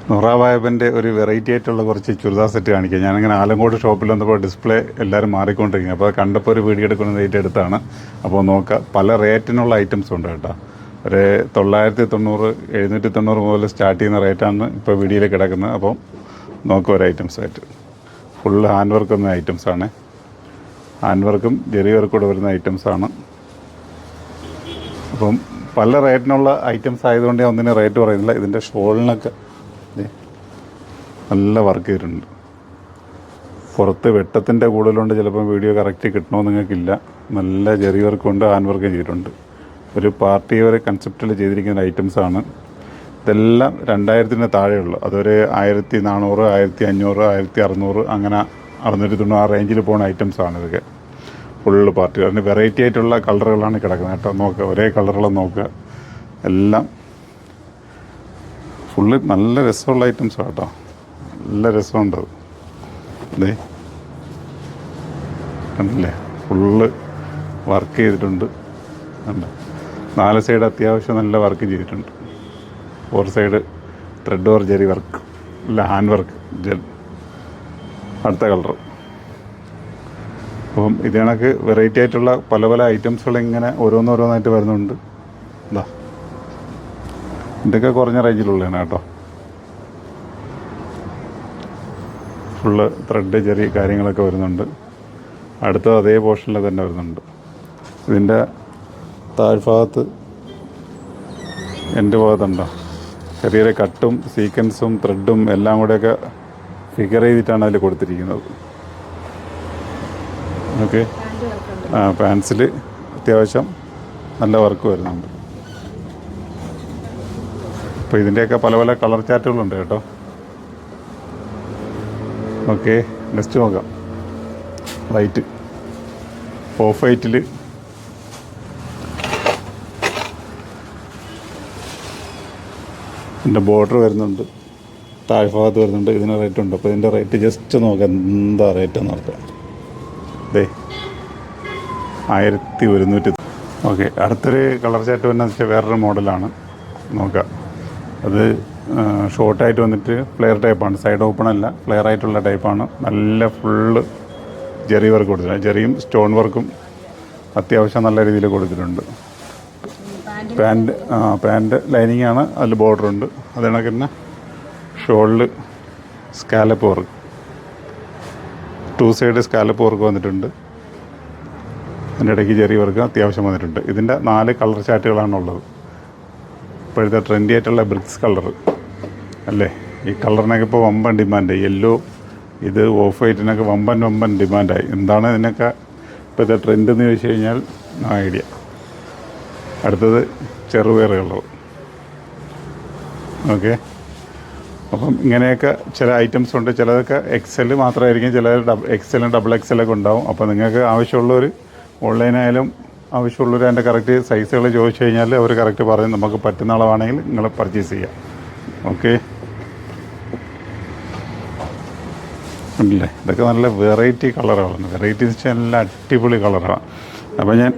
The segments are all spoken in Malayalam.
നൂറാവായപ്പൻ്റെ ഒരു വെറൈറ്റി ആയിട്ടുള്ള കുറച്ച് ചുരിദാർ സെറ്റ് കാണിക്കുക. ഞാനിങ്ങനെ ആലങ്കോട് ഷോപ്പിൽ വന്നപ്പോൾ ഡിസ്പ്ലേ എല്ലാവരും മാറിക്കൊണ്ടിരിക്കുക. അപ്പോൾ കണ്ടപ്പോൾ ഒരു വീഡിയോ എടുക്കുന്ന റേറ്റ് എടുത്താണ്. അപ്പോൾ നോക്കുക, പല റേറ്റിനുള്ള ഐറ്റംസ് ഉണ്ട് കേട്ടോ. ഒരു 990 790 മുതൽ സ്റ്റാർട്ട് ചെയ്യുന്ന റേറ്റാണ് ഇപ്പോൾ വീഡിയോയിൽ കിടക്കുന്നത്. അപ്പം നോക്കുക ഒരു ഐറ്റംസ് ആയിട്ട് ഫുള്ള് ഹാൻഡ് വർക്ക് വന്ന ഐറ്റംസാണ്. ഹാൻഡ് വർക്കും ജെറി വർക്കും കൂടെ വരുന്ന ഐറ്റംസാണ്. അപ്പം പല റേറ്റിനുള്ള ഐറ്റംസ് ആയതുകൊണ്ട് ഞാൻ ഒന്നിനും റേറ്റ് പറയുന്നില്ല. ഇതിൻ്റെ ഷോളിനൊക്കെ നല്ല വർക്ക് ചെയ്തിട്ടുണ്ട്. പുറത്ത് വെട്ടത്തിൻ്റെ കൂടുതലുണ്ട്, ചിലപ്പം വീഡിയോ കറക്റ്റ് കിട്ടണമെന്ന് നിങ്ങൾക്കില്ല. നല്ല ജെറി വർക്കുണ്ട്, ഹാൻഡ് വർക്കും ചെയ്തിട്ടുണ്ട്. ഒരു പാർട്ടി വരെ കൺസെപ്റ്റിൽ ചെയ്തിരിക്കുന്ന ഐറ്റംസാണ്. ഇതെല്ലാം 2000-ന് താഴെയുള്ളൂ. അതൊരു 1400, 1500, 1600 അങ്ങനെ 690 ആ റേഞ്ചിൽ പോകുന്ന ഐറ്റംസാണ് ഇതൊക്കെ. Full party. അതിന് വെറൈറ്റി ആയിട്ടുള്ള കളറുകളാണ് കിടക്കുന്നത് കേട്ടോ. നോക്കുക, ഒരേ കളറുകളും നോക്കുക. എല്ലാം ഫുള്ള് നല്ല രസമുള്ള ഐറ്റംസാണ് കേട്ടോ. നല്ല രസമുണ്ട്. അതെ, കണ്ടില്ലേ, ഫുള്ള് വർക്ക് ചെയ്തിട്ടുണ്ട്. കണ്ടോ, 4 സൈഡ് അത്യാവശ്യം നല്ല വർക്ക് ചെയ്തിട്ടുണ്ട്. 4 side thread or Jerry work, അല്ല ഹാൻഡ് വർക്ക് ജെൽ. അടുത്ത കളർ. അപ്പം ഇത് കണക്ക് വെറൈറ്റി ആയിട്ടുള്ള പല പല ഐറ്റംസുകൾ ഇങ്ങനെ ഓരോന്നോരോന്നായിട്ട് വരുന്നുണ്ട്. എന്താ, ഇതൊക്കെ കുറഞ്ഞ റേഞ്ചിലുള്ളതാണ് കേട്ടോ. ഫുള്ള് ത്രെഡ് ചെറിയ കാര്യങ്ങളൊക്കെ വരുന്നുണ്ട്. അടുത്തത് അതേ പോർഷനിൽ തന്നെ വരുന്നുണ്ട്. ഇതിൻ്റെ താഴ്ഭാഗത്ത് എൻ്റെ ഭാഗത്തുണ്ടോ ചെറിയ കട്ടും സീക്വൻസും ത്രെഡും എല്ലാം കൂടെയൊക്കെ ഫിഗർ ചെയ്തിട്ടാണ് അതിൽ കൊടുത്തിരിക്കുന്നത്. ഓക്കെ, പാൻസിൽ അത്യാവശ്യം നല്ല വർക്ക് വരുന്നുണ്ട്. അപ്പോൾ ഇതിൻ്റെയൊക്കെ പല പല കളർ ചാർട്ടുകളുണ്ട് കേട്ടോ. ഓക്കെ, നെക്സ്റ്റ് നോക്കാം. വൈറ്റ്, ഓഫ് വൈറ്റിൽ ഇതിൻ്റെ ബോർഡർ വരുന്നുണ്ട്, താഴ്ഭാഗത്ത് വരുന്നുണ്ട്. ഇതിന് റേറ്റ് ഉണ്ട്. അപ്പോൾ ഇതിൻ്റെ റേറ്റ് ജസ്റ്റ് നോക്കാം, എന്താ റേറ്റ് നോക്കാം. അതെ, 1100. ഓക്കെ, അടുത്തൊരു കളർ ചാർട്ട് വരുന്നത് വെച്ചാൽ വേറൊരു മോഡലാണ്. നോക്കാം, അത് ഷോർട്ടായിട്ട് വന്നിട്ട് ഫ്ലെയർ ടൈപ്പാണ്. സൈഡ് ഓപ്പൺ അല്ല, ഫ്ലെയർ ആയിട്ടുള്ള ടൈപ്പാണ്. നല്ല ഫുള്ള് ജെറി വർക്ക് കൊടുത്തിട്ടുണ്ട്. ജെറിയും സ്റ്റോൺ വർക്കും അത്യാവശ്യം നല്ല രീതിയിൽ കൊടുത്തിട്ടുണ്ട്. പാൻറ്റ് ലൈനിങ് ആണ്, അതിൽ ബോർഡർ ഉണ്ട്. അത് കണക്ക് തന്നെ ഷോളിൽ scallop work, 2 side scallop work വന്നിട്ടുണ്ട്. അതിൻ്റെ ഇടയ്ക്ക് ജെറി വർക്ക് അത്യാവശ്യം വന്നിട്ടുണ്ട്. ഇതിൻ്റെ 4 കളർ ചാർട്ടുകളാണുള്ളത്. ഇപ്പോഴത്തെ ട്രെൻഡി ആയിട്ടുള്ള ബ്രിക്സ് കളർ അല്ലേ, ഈ കളറിനൊക്കെ ഇപ്പോൾ വമ്പൻ ഡിമാൻഡ്. യെല്ലോ, ഇത് ഓഫ് വൈറ്റിനൊക്കെ വമ്പൻ ഡിമാൻഡായി. എന്താണ് ഇതിനൊക്കെ ഇപ്പോഴത്തെ ട്രെൻഡ് എന്ന് ചോദിച്ചു കഴിഞ്ഞാൽ ഐഡിയ. അടുത്തത് ചെറുപയർ കളർ. ഓക്കെ, അപ്പം ഇങ്ങനെയൊക്കെ ചില ഐറ്റംസ് ഉണ്ട്. ചിലതൊക്കെ XL മാത്രമായിരിക്കും, ചിലത് XL ഡബിൾ XL ഒക്കെ ഉണ്ടാവും. അപ്പോൾ നിങ്ങൾക്ക് ആവശ്യമുള്ളവർ ഓൺലൈനായാലും ആവശ്യമുള്ളവർ അതിൻ്റെ കറക്റ്റ് സൈസുകൾ ചോദിച്ചു കഴിഞ്ഞാൽ അവർ കറക്റ്റ് പറയും. നമുക്ക് പറ്റുന്ന അളവാണെങ്കിൽ നിങ്ങൾ പർച്ചേസ് ചെയ്യാം. ഓക്കെ, ഉണ്ടല്ലേ, ഇതൊക്കെ നല്ല വെറൈറ്റി കളറുകളാണ്. വെറൈറ്റി എന്ന് വെച്ചാൽ നല്ല അടിപൊളി കളറാണ്. അപ്പോൾ ഞാൻ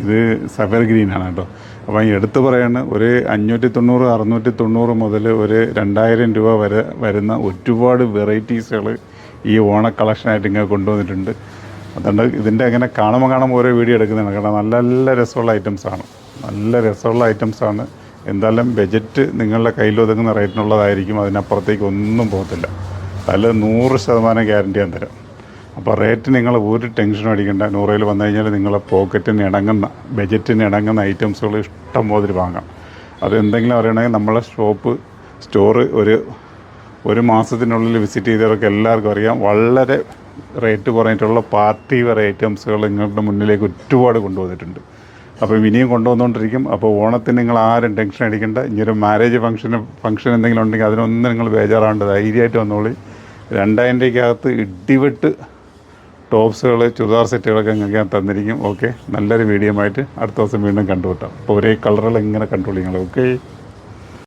ഇത് സഫയർ ഗ്രീനാണ് കേട്ടോ. അപ്പോൾ ഈ എടുത്ത് പറയാണ്, ഒരു 590 690 മുതൽ ഒരു 2000 രൂപ വരെ വരുന്ന ഒരുപാട് വെറൈറ്റീസുകൾ ഈ ഓണ കളക്ഷനായിട്ട് ഇങ്ങനെ കൊണ്ടുവന്നിട്ടുണ്ട്. അതുകൊണ്ട് ഇതിൻ്റെ അങ്ങനെ കാണുമ്പോൾ ഓരോ വീഡിയോ എടുക്കുന്നതാണ്. കാരണം നല്ല നല്ല രസമുള്ള ഐറ്റംസാണ്. നല്ല രസമുള്ള ഐറ്റംസാണ്. എന്തായാലും ബജറ്റ് നിങ്ങളുടെ കയ്യിലൊതുങ്ങുന്ന റേറ്റിനുള്ളതായിരിക്കും. അതിനപ്പുറത്തേക്ക് ഒന്നും പോകത്തില്ല. അതിൽ 100% ഗ്യാരണ്ടി ഞാൻ തരാം. അപ്പോൾ റേറ്റ് നിങ്ങൾ ഒരു ടെൻഷനും അടിക്കേണ്ട. 100 വന്നു കഴിഞ്ഞാൽ നിങ്ങളെ പോക്കറ്റിന് ഇണങ്ങുന്ന, ബജറ്റിന് ഇണങ്ങുന്ന ഐറ്റംസുകൾ ഇഷ്ടം പോലെ വാങ്ങാം. അത് എന്തെങ്കിലും അറിയണമെങ്കിൽ നമ്മളെ സ്റ്റോറ് ഒരു മാസത്തിനുള്ളിൽ വിസിറ്റ് ചെയ്തവർക്ക് എല്ലാവർക്കും അറിയാം. വളരെ റേറ്റ് കുറഞ്ഞിട്ടുള്ള പാർട്ടി വെയർ ഐറ്റംസുകൾ നിങ്ങളുടെ മുന്നിലേക്ക് ഒരുപാട് കൊണ്ടുവന്നിട്ടുണ്ട്. അപ്പോൾ ഇനിയും കൊണ്ടുവന്നുകൊണ്ടിരിക്കും. അപ്പോൾ ഓണത്തിന് നിങ്ങൾ ആരും ടെൻഷൻ അടിക്കേണ്ട. ഇനിയൊരു മാരേജ് ഫംഗ്ഷൻ എന്തെങ്കിലും ഉണ്ടെങ്കിൽ അതിനൊന്നും നിങ്ങൾ ബേജാറാണ്ട് ധൈര്യമായിട്ട് വന്നോളി. 2000 രൂപയ്ക്കകത്ത് ഇടിവെട്ട് ടോപ്സുകൾ, ചുരിദാർ സെറ്റുകളൊക്കെ നിങ്ങൾക്ക് ഞാൻ തന്നിരിക്കും. ഓക്കെ, നല്ലൊരു വീഡിയോ ആയിട്ട് അടുത്ത ദിവസം വീണ്ടും കണ്ടുപിട്ടാം. അപ്പോൾ ഒരേ കളറുകൾ ഇങ്ങനെ കണ്ടുപിടിക്കണം. ഓക്കെ.